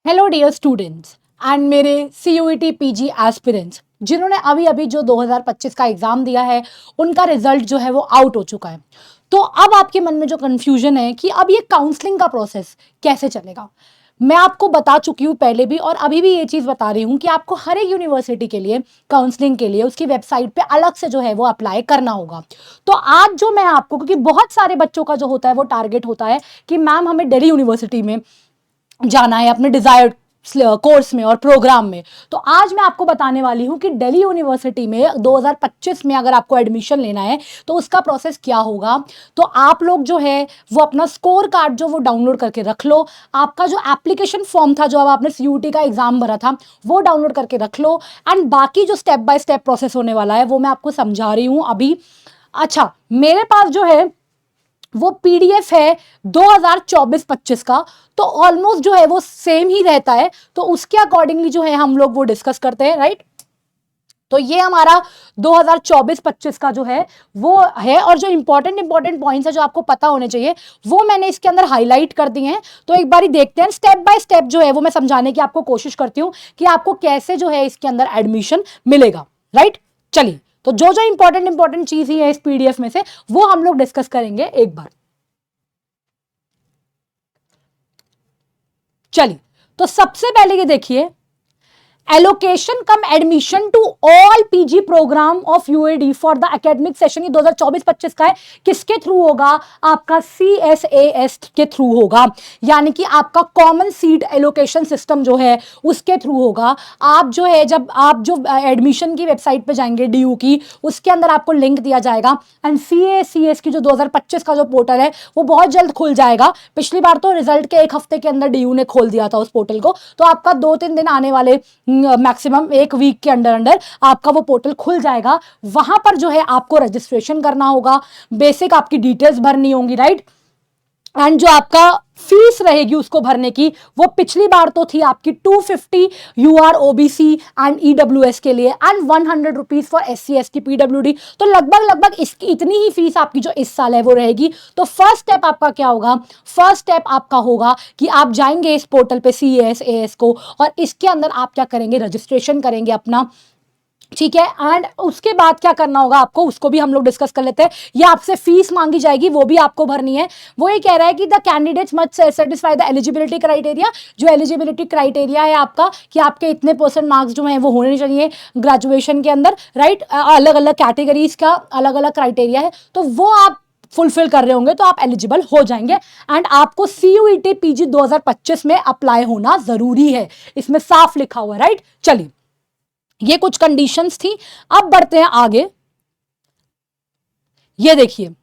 Hello dear students and मेरे CUET PG aspirants जिन्होंने अभी अभी जो 2025 का एग्जाम दिया है उनका रिजल्ट जो है वो आउट हो चुका है। तो अब आपके मन में जो कंफ्यूजन है कि अब ये काउंसलिंग का प्रोसेस कैसे चलेगा, मैं आपको बता चुकी हूँ पहले भी और अभी भी ये चीज़ बता रही हूँ कि आपको हर एक यूनिवर्सिटी के लिए काउंसलिंग के लिए उसकी वेबसाइट पे अलग से जो है वो अप्लाई करना होगा। तो आज जो मैं आपको, क्योंकि बहुत सारे बच्चों का जो होता है वो टारगेट होता है कि मैम हमें दिल्ली यूनिवर्सिटी में जाना है अपने डिजायर्ड कोर्स में और प्रोग्राम में, तो आज मैं आपको बताने वाली हूं कि दिल्ली यूनिवर्सिटी में 2025 में अगर आपको एडमिशन लेना है तो उसका प्रोसेस क्या होगा। तो आप लोग जो है वो अपना स्कोर कार्ड जो वो डाउनलोड करके रख लो, आपका जो एप्लीकेशन फॉर्म था जो अब आपने CUET का एग्जाम भरा था वो डाउनलोड करके रख लो, एंड बाकी जो स्टेप बाय स्टेप प्रोसेस होने वाला है वो मैं आपको समझा रही हूं अभी। अच्छा, मेरे पास जो है वो PDF है 2024-25 का, तो ऑलमोस्ट जो है वो सेम ही रहता है, तो उसके अकॉर्डिंगली जो है हम लोग वो डिस्कस करते हैं, राइट। तो ये हमारा 2024-25 का जो है वो है, और जो इंपॉर्टेंट पॉइंट्स है जो आपको पता होने चाहिए वो मैंने इसके अंदर हाईलाइट कर दिए हैं। तो एक बार देखते हैं स्टेप बाय स्टेप जो है वो मैं समझाने की आपको कोशिश करती हूँ कि आपको कैसे जो है इसके अंदर एडमिशन मिलेगा, राइट। चलिए, तो जो जो इंपॉर्टेंट चीज ही है इस PDF में से वो हम लोग डिस्कस करेंगे एक बार। चलिए, तो सबसे पहले ये देखिए, allocation cum admission to all PG programme of UAD for the academic session, ये 2024-25 का है। किसके थ्रू होगा? आपका CSAS के थ्रू होगा, यानी कि आपका कॉमन सीट एलोकेशन सिस्टम जो है उसके थ्रू होगा। आप जो है जब आप जो एडमिशन की वेबसाइट पे जाएंगे DU की, उसके अंदर आपको लिंक दिया जाएगा, एंड CACS की जो 2025 का जो पोर्टल है वो बहुत जल्द खुल जाएगा। पिछली बार तो रिजल्ट के एक हफ्ते के अंदर DU ने खोल दिया था उस पोर्टल को, तो आपका 2-3 दिन आने वाले मैक्सिमम एक वीक के अंदर आपका वो पोर्टल खुल जाएगा। वहां पर जो है आपको रजिस्ट्रेशन करना होगा, बेसिक आपकी डिटेल्स भरनी होंगी, राइट। एंड जो आपका फीस रहेगी उसको भरने की, वो पिछली बार तो थी आपकी 250 UR OBC एंड EWS के लिए, and 100 rupees for SC ST PWD। तो लगभग इसकी इतनी ही फीस आपकी जो इस साल है वो रहेगी। तो फर्स्ट स्टेप आपका क्या होगा? फर्स्ट स्टेप आपका होगा कि आप जाएंगे इस पोर्टल पे CSAS को, और इसके अंदर आप क्या करेंगे? रजिस्ट्रेशन करेंगे अपना, ठीक है। एंड उसके बाद क्या करना होगा आपको, उसको भी हम लोग डिस्कस कर लेते हैं। ये आपसे फीस मांगी जाएगी, वो भी आपको भरनी है। वो ये कह रहा है कि the candidates must satisfy the eligibility criteria. जो एलिजिबिलिटी क्राइटेरिया है आपका कि आपके इतने % मार्क्स जो हैं वो होने चाहिए ग्रेजुएशन के अंदर, राइट। अलग अलग कैटेगरीज का अलग अलग क्राइटेरिया है, तो वो आप फुलफिल कर रहे होंगे तो आप एलिजिबल हो जाएंगे। एंड आपको CUET PG 2025 में अप्लाई होना जरूरी है, इसमें साफ लिखा हुआ है, राइट। चलिए, ये कुछ कंडीशंस थी। अब बढ़ते हैं आगे। ये देखिए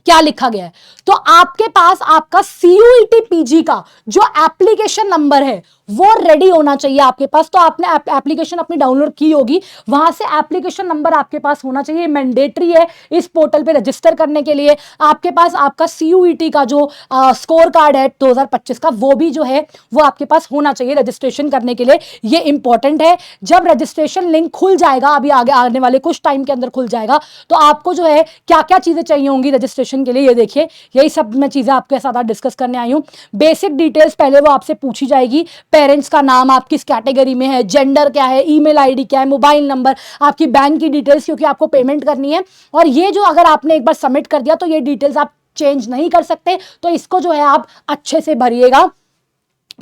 क्या लिखा गया है। तो आपके पास आपका CUET PG का जो एप्लीकेशन नंबर है वो रेडी होना चाहिए आपके पास। तो आपने एप्लीकेशन अपनी डाउनलोड की होगी, वहां से एप्लीकेशन नंबर आपके पास होना चाहिए, मैंडेटरी है इस पोर्टल पे रजिस्टर करने के लिए। आपके पास आपका CUET का जो स्कोर कार्ड है 2025 का, वो भी जो है वो आपके पास होना चाहिए रजिस्ट्रेशन करने के लिए। ये इंपॉर्टेंट है। जब रजिस्ट्रेशन लिंक खुल जाएगा, अभी आगे आने वाले कुछ टाइम के अंदर खुल जाएगा, तो आपको जो है क्या क्या चीजें चाहिए होंगी रजिस्ट्रेशन के लिए, ये देखिए, यही सब मैं चीजें आपके साथ डिस्कस करने आई हूं। बेसिक डिटेल्स पहले वो आपसे पूछी जाएगी, पेरेंट्स का नाम, आप किस कैटेगरी में है, जेंडर क्या है, ईमेल आईडी क्या है, मोबाइल नंबर, आपकी बैंक की डिटेल्स, क्योंकि आपको पेमेंट करनी है। और ये जो अगर आपने एक बार सबमिट कर दिया तो ये डिटेल्स आप चेंज नहीं कर सकते, तो इसको जो है आप अच्छे से भरिएगा,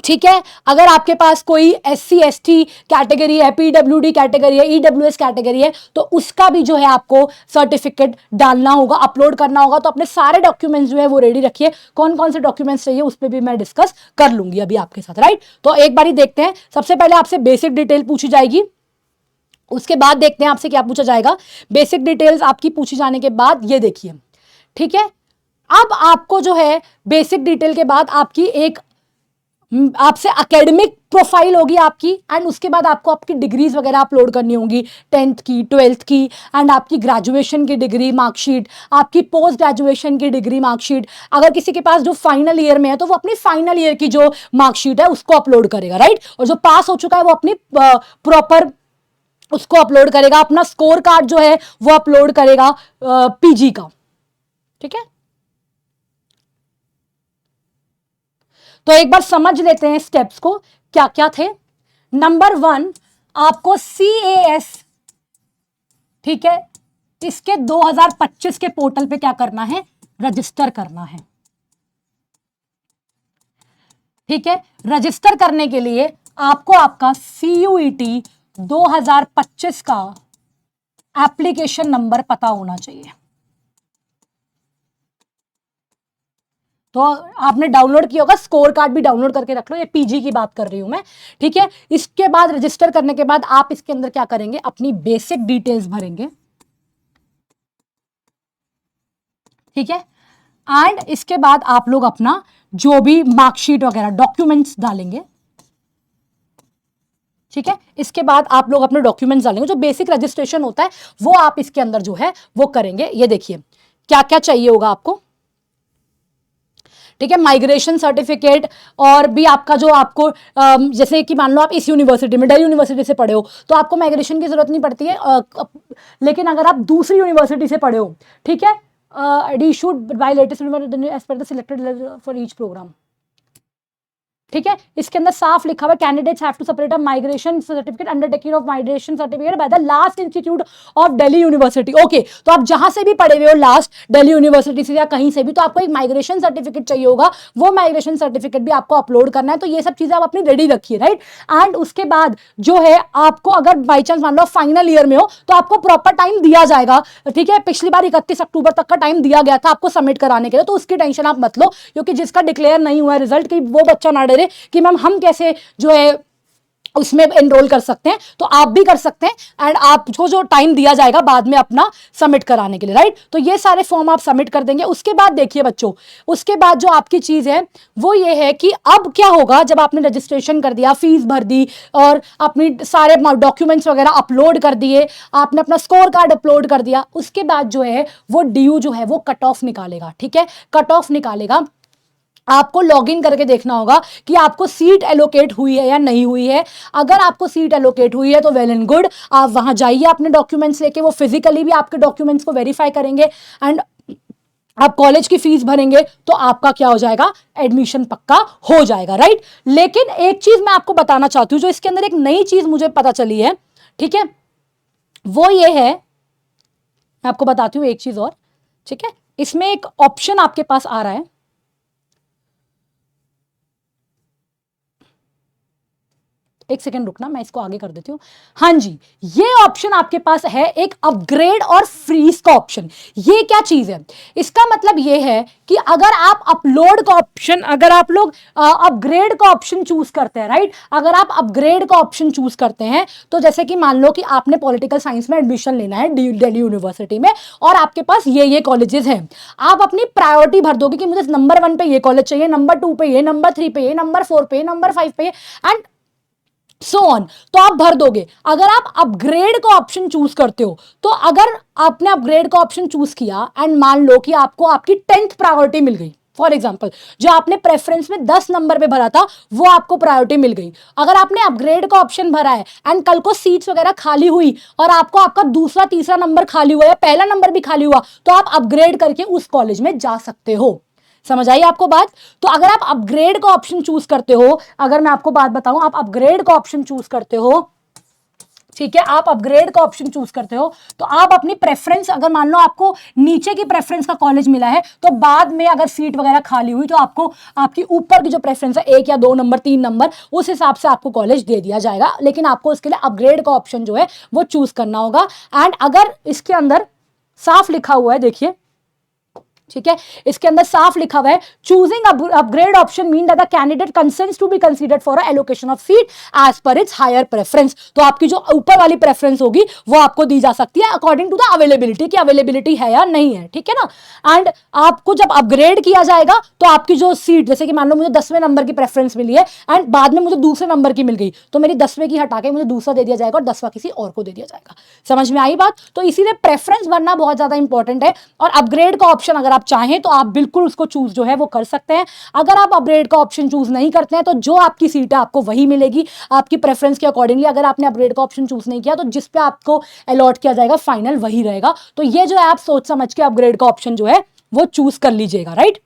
ठीक है। अगर आपके पास कोई SC ST कैटेगरी है, PWD कैटेगरी है, EWS कैटेगरी है, तो उसका भी जो है आपको सर्टिफिकेट डालना होगा, अपलोड करना होगा। तो अपने सारे डॉक्यूमेंट्स जो है वो रेडी रखिए। कौन कौन से डॉक्यूमेंट्स चाहिए उस पर भी मैं डिस्कस कर लूंगी अभी आपके साथ, राइट। तो एक बार ही देखते हैं। सबसे पहले आपसे बेसिक डिटेल पूछी जाएगी, उसके बाद देखते हैं आपसे क्या पूछा जाएगा। बेसिक डिटेल्स आपकी पूछी जाने के बाद ये देखिए, ठीक है। अब आपको जो है बेसिक डिटेल के बाद आपकी एक आपसे एकेडमिक प्रोफाइल होगी आपकी, एंड उसके बाद आपको आपकी डिग्रीज वगैरह अपलोड करनी होंगी, 10th की, 12th की, एंड आपकी ग्रेजुएशन की डिग्री मार्कशीट, आपकी पोस्ट ग्रेजुएशन की डिग्री मार्कशीट। अगर किसी के पास जो फाइनल ईयर में है तो वो अपनी फाइनल ईयर की जो मार्कशीट है उसको अपलोड करेगा, राइट। और जो पास हो चुका है वो अपनी प्रॉपर उसको अपलोड करेगा, अपना स्कोर कार्ड जो है वो अपलोड करेगा PG का, ठीक है। तो एक बार समझ लेते हैं स्टेप्स को, क्या क्या थे। नंबर 1, आपको CAS, ठीक है, इसके 2025 के पोर्टल पे क्या करना है, रजिस्टर करना है। ठीक है, रजिस्टर करने के लिए आपको आपका CUET 2025 का एप्लीकेशन नंबर पता होना चाहिए। तो आपने डाउनलोड किया होगा, स्कोर कार्ड भी डाउनलोड करके रख लो, ये पीजी की बात कर रही हूं मैं। ठीक है, इसके बाद रजिस्टर करने के बाद आप इसके अंदर क्या करेंगे, अपनी बेसिक डिटेल्स भरेंगे। ठीक है, एंड इसके बाद आप लोग अपना जो भी मार्कशीट वगैरह डॉक्यूमेंट्स डालेंगे। ठीक है, इसके बाद आप लोग अपने डॉक्यूमेंट्स डालेंगे, जो बेसिक रजिस्ट्रेशन होता है वो आप इसके अंदर जो है वो करेंगे। ये देखिए क्या क्या चाहिए होगा आपको। ठीक है, माइग्रेशन सर्टिफिकेट, और भी आपका जो आपको जैसे कि मान लो आप इस यूनिवर्सिटी में, दिल्ली यूनिवर्सिटी से पढ़े हो तो आपको माइग्रेशन की जरूरत नहीं पड़ती है, लेकिन अगर आप दूसरी यूनिवर्सिटी से पढ़े हो, ठीक है, issued by latest as per the selected for each program। ठीक है, इसके अंदर साफ लिखा हुआ है candidates have to separate a migration certificate undertaking of migration certificate by the last institute of Delhi university. Okay, तो आप जहां से भी पढ़े हुए हो लास्ट दिल्ली यूनिवर्सिटी से या कहीं से भी, तो आपको एक माइग्रेशन सर्टिफिकेट चाहिए होगा, वो माइग्रेशन सर्टिफिकेट भी आपको अपलोड करना है। तो ये सब चीजें आप अपनी रेडी रखिए, राइट। एंड उसके बाद जो है आपको अगर बाई चांस मान लो फाइनल ईयर में हो तो आपको प्रॉपर टाइम दिया जाएगा। ठीक है, पिछली बार 31 अक्टूबर तक का टाइम दिया गया था आपको सबमिट कराने के लिए, तो उसकी टेंशन आप मत लो, क्योंकि जिसका डिक्लेयर नहीं हुआ रिजल्ट की वो बच्चा ना डरे कि मैम हम कैसे जो है उसमें एनरोल कर सकते हैं। तो आप भी कर सकते हैं, एंड आपको जो टाइम दिया जाएगा बाद में अपना सबमिट कराने के लिए, राइट। तो ये सारे फॉर्म आप सबमिट कर देंगे। उसके बाद देखिए बच्चों, उसके बाद जो आपकी चीज है वो ये है कि अब क्या होगा, जब आपने रजिस्ट्रेशन कर दिया, फीस भर दी और अपनी सारे डॉक्यूमेंट्स वगैरह अपलोड कर दिए, आपने अपना स्कोर कार्ड अपलोड कर दिया, उसके बाद जो है वो DU जो है वो कट ऑफ निकालेगा। ठीक है, कट ऑफ निकालेगा, आपको लॉगिन करके देखना होगा कि आपको सीट एलोकेट हुई है या नहीं हुई है। अगर आपको सीट एलोकेट हुई है तो वेल एंड गुड, आप वहां जाइए अपने डॉक्यूमेंट्स लेके, वो फिजिकली भी आपके डॉक्यूमेंट्स को वेरीफाई करेंगे एंड आप कॉलेज की फीस भरेंगे तो आपका क्या हो जाएगा, एडमिशन पक्का हो जाएगा, राइट। लेकिन एक चीज मैं आपको बताना चाहती हूं, जो इसके अंदर एक नई चीज मुझे पता चली है, ठीक है, वो ये है, मैं आपको बताती हूं एक चीज और। ठीक है, इसमें एक ऑप्शन आपके पास आ रहा है, एक सेकंड रुकना, मैं इसको आगे कर देती हूं। हाँ जी, ये ऑप्शन आपके पास है, एक अपग्रेड और फ्रीज का ऑप्शन। ये क्या चीज है, इसका मतलब ये है कि अगर आप अपलोड का ऑप्शन, अगर आप लोग अपग्रेड का ऑप्शन चूज करते हैं, राइट, अगर आप अपग्रेड का ऑप्शन चूज करते हैं, तो जैसे कि मान लो कि आपने पॉलिटिकल साइंस में एडमिशन लेना है दिल्ली यूनिवर्सिटी में, और आपके पास ये कॉलेजेस हैं, आप अपनी प्रायोरिटी भर दोगे कि मुझे नंबर 1 पे ये कॉलेज चाहिए, नंबर 2 पे ये, नंबर 3 पे ये, नंबर 4 पे, नंबर 5 पे, एंड सो ऑन, तो आप भर दोगे। अगर आप अपग्रेड का ऑप्शन चूज करते हो, तो अगर आपने अपग्रेड का ऑप्शन चूज किया एंड मान लो कि आपको आपकी 10th प्रायोरिटी मिल गई, फॉर एग्जाम्पल जो आपने प्रेफरेंस में 10 नंबर पे भरा था वो आपको प्रायोरिटी मिल गई। अगर आपने अपग्रेड का ऑप्शन भरा है एंड कल को सीट्स वगैरह खाली हुई और आपको आपका दूसरा तीसरा नंबर खाली हुआ या पहला नंबर भी खाली हुआ, तो आप अपग्रेड करके उस कॉलेज में जा सकते हो। समझ आई आपको बात। तो अगर आप अपग्रेड का ऑप्शन चूज करते हो, अगर मैं आपको बात बताऊं, आप अपग्रेड का ऑप्शन चूज करते हो, ठीक है, आप अपग्रेड का ऑप्शन चूज करते हो, तो आप अपनी प्रेफरेंस, अगर मान लो आपको नीचे की प्रेफरेंस का कॉलेज मिला है, तो बाद में अगर सीट वगैरह खाली हुई तो आपको आपकी ऊपर की जो प्रेफरेंस है 1 या 2 नंबर 3 नंबर, उस हिसाब से आपको कॉलेज दे दिया जाएगा। लेकिन आपको इसके लिए अपग्रेड का ऑप्शन जो है वो चूज करना होगा। एंड अगर इसके अंदर साफ लिखा हुआ है, देखिए, ठीक है, इसके अंदर साफ लिखा हुआ है, choosing upgrade option mean that the candidate consents to be considered for allocation of seat as per its higher preference. तो आपकी जो ऊपर वाली प्रेफरेंस होगी वो आपको दी जा सकती है अकॉर्डिंग टू द अवेलेबिलिटी, की अवेलेबिलिटी है या नहीं है, ठीक है ना। एंड आपको जब अपग्रेड किया जाएगा तो आपकी जो सीट, जैसे कि मान लो मुझे 10वें नंबर की प्रेफरेंस मिली है एंड बाद में मुझे दूसरे नंबर की मिल गई, तो मेरी 10वें की हटा के मुझे दूसरा दे दिया जाएगा और 10वां किसी और को दे दिया जाएगा। समझ में आई बात। तो इसीलिए प्रेफरेंस भरना बहुत ज्यादा इंपॉर्टेंट है, और अपग्रेड का ऑप्शन अगर आप चाहें तो आप बिल्कुल उसको चूज जो है वो कर सकते हैं। अगर आप अपग्रेड का ऑप्शन चूज नहीं करते हैं तो जो आपकी सीट है आपको वही मिलेगी आपकी प्रेफरेंस के अकॉर्डिंगली। अगर आपने अपग्रेड का ऑप्शन चूज नहीं किया तो जिस पे आपको अलॉट किया जाएगा फाइनल वही रहेगा। तो ये जो है आप सोच समझ के अपग्रेड का ऑप्शन जो है वो चूज कर लीजिएगा, राइट।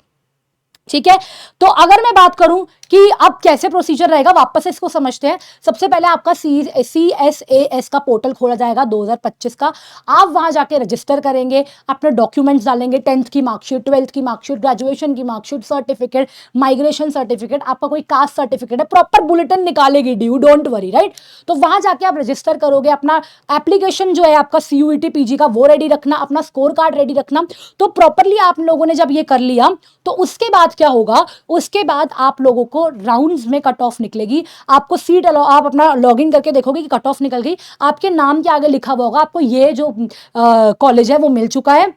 ठीक है। तो अगर मैं बात करूं कि अब कैसे प्रोसीजर रहेगा, वापस से इसको समझते हैं। सबसे पहले आपका CSAS का पोर्टल खोला जाएगा 2025 का। आप वहां जाके रजिस्टर करेंगे, अपने डॉक्यूमेंट्स डालेंगे, 10th की मार्कशीट, 12th की मार्कशीट, ग्रेजुएशन की मार्कशीट, सर्टिफिकेट, माइग्रेशन सर्टिफिकेट, आपका कोई कास्ट सर्टिफिकेट है, प्रॉपर बुलेटिन निकालेगी ड्यू, डोंट वरी, राइट। तो वहां जाके आप रजिस्टर करोगे, अपना एप्लीकेशन जो है आपका CUET PG का वो रेडी रखना, अपना स्कोर कार्ड रेडी रखना। तो प्रॉपरली आप लोगों ने जब ये कर लिया तो उसके बाद क्या होगा, उसके बाद आप लोगों को राउंड्स में कट ऑफ निकलेगी, आपको सीट आप अपना लॉगिन करके देखोगे कि कट ऑफ निकल गई, आपके नाम के आगे लिखा हुआ होगा आपको ये जो कॉलेज है वो मिल चुका है।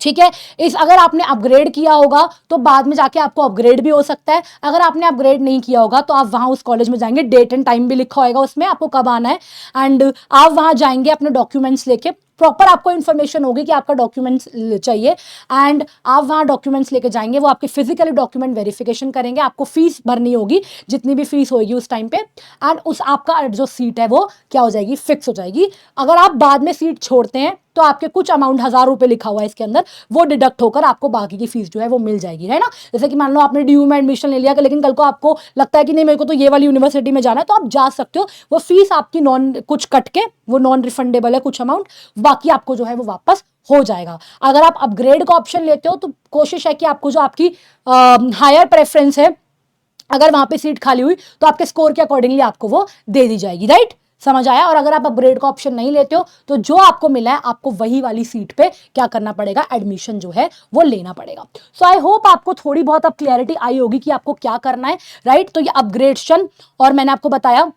ठीक है। इस अगर आपने अपग्रेड किया होगा तो बाद में जाके आपको अपग्रेड भी हो सकता है, अगर आपने अपग्रेड नहीं किया होगा तो आप वहां उस कॉलेज में जाएंगे, डेट एंड टाइम भी लिखा होगा उसमें आपको कब आना है, एंड आप वहां जाएंगे अपने डॉक्यूमेंट्स लेके, प्रॉपर आपको इन्फॉर्मेशन होगी कि आपका डॉक्यूमेंट्स चाहिए, एंड आप वहां डॉक्यूमेंट्स लेके जाएंगे, वो आपके फिजिकली डॉक्यूमेंट वेरिफिकेशन करेंगे, आपको फीस भरनी होगी जितनी भी फीस होगी उस टाइम पे, एंड उस आपका जो सीट है वो क्या हो जाएगी, फिक्स हो जाएगी। अगर आप बाद में सीट छोड़ते हैं तो आपके कुछ अमाउंट 1000 रुपए लिखा हुआ है इसके अंदर, वो डिडक्ट होकर आपको बाकी की फीस जो है वो मिल जाएगी, है ना। जैसे कि मान लो आपने DU में एडमिशन ले लिया लेकिन कल को आपको लगता है कि नहीं मेरे को तो ये वाली यूनिवर्सिटी में जाना है, तो आप जा सकते हो, वो फीस आपकी नॉन कुछ कट के वो नॉन रिफंडेबल है कुछ अमाउंट, बाकी आपको जो है वो वापस हो जाएगा। अगर आप अपग्रेड का ऑप्शन लेते हो तो कोशिश है कि आपको जो आपकी हायर प्रेफरेंस है, अगर वहां पे सीट खाली हुई तो आपके स्कोर के अकॉर्डिंगली आपको वो दे दी जाएगी, राइट। समझ आया। और अगर आप अपग्रेड का ऑप्शन नहीं लेते हो तो जो आपको मिला है आपको वही वाली सीट पे क्या करना पड़ेगा, एडमिशन जो है वो लेना पड़ेगा। सो आई होप आपको थोड़ी बहुत अब क्लैरिटी आई होगी कि आपको क्या करना है, राइट। तो ये अपग्रेडेशन, और मैंने आपको बताया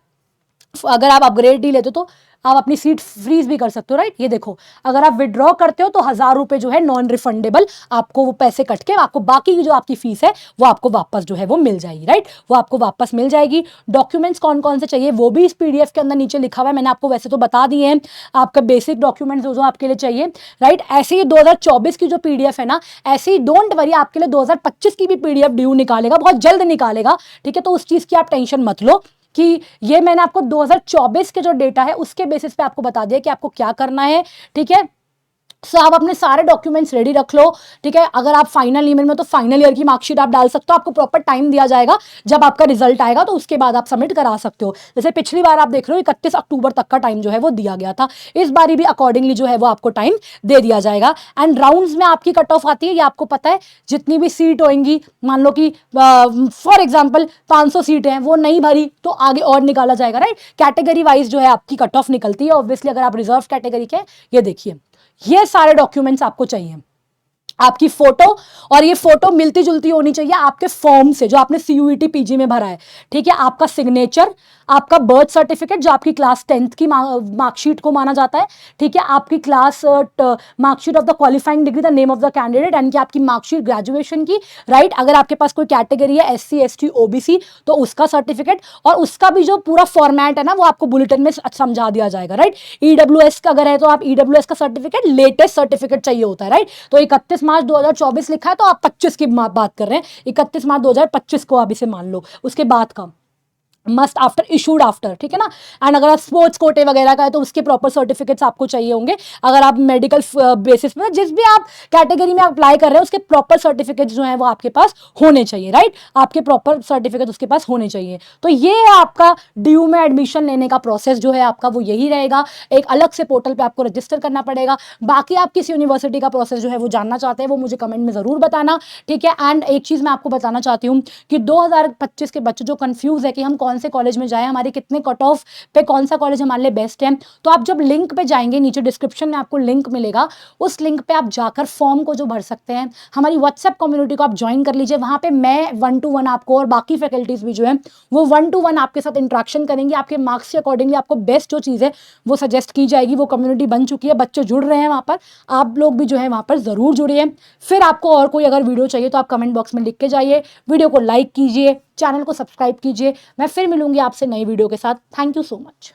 अगर आप अपग्रेड नहीं लेते तो आप अपनी सीट फ्रीज भी कर सकते हो, राइट। ये देखो अगर आप विड्रॉ करते हो तो 1000 रुपए जो है नॉन रिफंडेबल, आपको वो पैसे कट के आपको बाकी की जो आपकी फीस है वो आपको वापस जो है वो मिल जाएगी, राइट। वो आपको वापस मिल जाएगी। डॉक्यूमेंट्स कौन कौन से चाहिए वो भी इस PDF के अंदर नीचे लिखा हुआ है, मैंने आपको वैसे तो बता दिए हैं, आपका बेसिक डॉक्यूमेंट्स जो आपके लिए चाहिए, राइट। ऐसे ही 2024 की जो PDF है ना, ऐसे ही डोंट वरी आपके लिए 2025 की भी PDF ड्यू निकालेगा, बहुत जल्द निकालेगा, ठीक है। तो उस चीज की आप टेंशन मत लो कि ये मैंने आपको 2024 के जो डेटा है उसके बेसिस पे आपको बता दिया कि आपको क्या करना है, ठीक है। सो आप अपने सारे डॉक्यूमेंट्स रेडी रख लो, ठीक है। अगर आप फाइनल ईयर में तो फाइनल ईयर की मार्कशीट आप डाल सकते हो, आपको प्रॉपर टाइम दिया जाएगा, जब आपका रिजल्ट आएगा तो उसके बाद आप सबमिट करा सकते हो। जैसे पिछली बार आप देख रहे हो 31 अक्टूबर तक का टाइम जो है वो दिया गया था, इस बारी भी अकॉर्डिंगली जो है वो आपको टाइम दे दिया जाएगा। एंड राउंड्स में आपकी कट ऑफ आती है, ये आपको पता है, जितनी भी सीट होंगी, मान लो कि फॉर एग्जाम्पल 500 सीटें हैं, वो नहीं भरी तो आगे और निकाला जाएगा, राइट। कैटेगरी वाइज जो है आपकी कट ऑफ निकलती है ऑब्वियसली। अगर आप रिजर्व कैटेगरी के, ये देखिए ये सारे डॉक्यूमेंट्स आपको चाहिए, आपकी फोटो, और ये फोटो मिलती जुलती होनी चाहिए आपके फॉर्म से जो आपने CUET PG में भरा है, ठीक है। आपका सिग्नेचर, आपका बर्थ सर्टिफिकेट जो आपकी क्लास 10th की मार्कशीट को माना जाता है, ठीक है। आपकी class marksheet of the qualifying degree, the name of the candidate, यानी कि आपकी मार्कशीट ग्रेजुएशन की, राइट। अगर आपके पास कोई कैटेगरी है SC ST OBC तो उसका सर्टिफिकेट, और उसका भी जो पूरा फॉर्मेट है ना वो आपको बुलेटिन में समझा दिया जाएगा, राइट। EWS का अगर है तो आप EWS का सर्टिफिकेट, लेटेस्ट सर्टिफिकेट चाहिए होता है, राइट। तो 31 मार्च 2024 लिखा है तो आप 25 की बात कर रहे हैं, 31 मार्च 2025 को आप इसे मान लो, उसके बाद का मस्ट आफ्टर, इशूड आफ्टर, ठीक है ना। एंड अगर आप स्पोर्ट्स कोटे वगैरह का है तो उसके प्रॉपर सर्टिफिकेट्स आपको चाहिए होंगे। अगर आप मेडिकल बेसिस पे जिस भी आप कैटेगरी में अप्लाई कर रहे हैं उसके प्रॉपर सर्टिफिकेट्स जो है वो आपके पास होने चाहिए, राइट। आपके प्रॉपर सर्टिफिकेट उसके पास होने चाहिए। तो ये आपका DU में एडमिशन लेने का प्रोसेस जो है आपका वो यही रहेगा। एक अलग से पोर्टल पर आपको रजिस्टर करना पड़ेगा। बाकी आप किस यूनिवर्सिटी का प्रोसेस जो है वो जानना चाहते हैं वो मुझे कमेंट में जरूर बताना, ठीक है। एंड एक चीज मैं आपको बताना चाहती हूँ कि 2025 के बच्चे जो कंफ्यूज है कि हम कौन से कॉलेज में जाए, हमारे कितने कट ऑफ पे कौन सा कॉलेज हमारे लिए बेस्ट है, तो आप जब लिंक पे जाएंगे नीचे डिस्क्रिप्शन में आपको लिंक मिलेगा, उस लिंक पे आप जाकर फॉर्म को जो भर सकते हैं, हमारी व्हाट्सएप कम्युनिटी को आप ज्वाइन कर लीजिए। वहां पे मैं 1-to-1 आपको और बाकी फैकल्टीज भी जो है वो 1-to-1 आपके साथ इंट्रैक्शन करेंगे। आपके मार्क्स के अकॉर्डिंगली आपको बेस्ट जो चीज़ है वो सजेस्ट की जाएगी। वो कम्युनिटी बन चुकी है, बच्चे जुड़ रहे हैं वहाँ पर, आप लोग भी जो है वहाँ पर ज़रूर जुड़िए। फिर आपको और कोई अगर वीडियो चाहिए तो आप कमेंट बॉक्स में लिख के जाइए, वीडियो को लाइक कीजिए, चैनल को सब्सक्राइब कीजिए। मैं फिर मिलूंगी आपसे नई वीडियो के साथ। Thank you so much.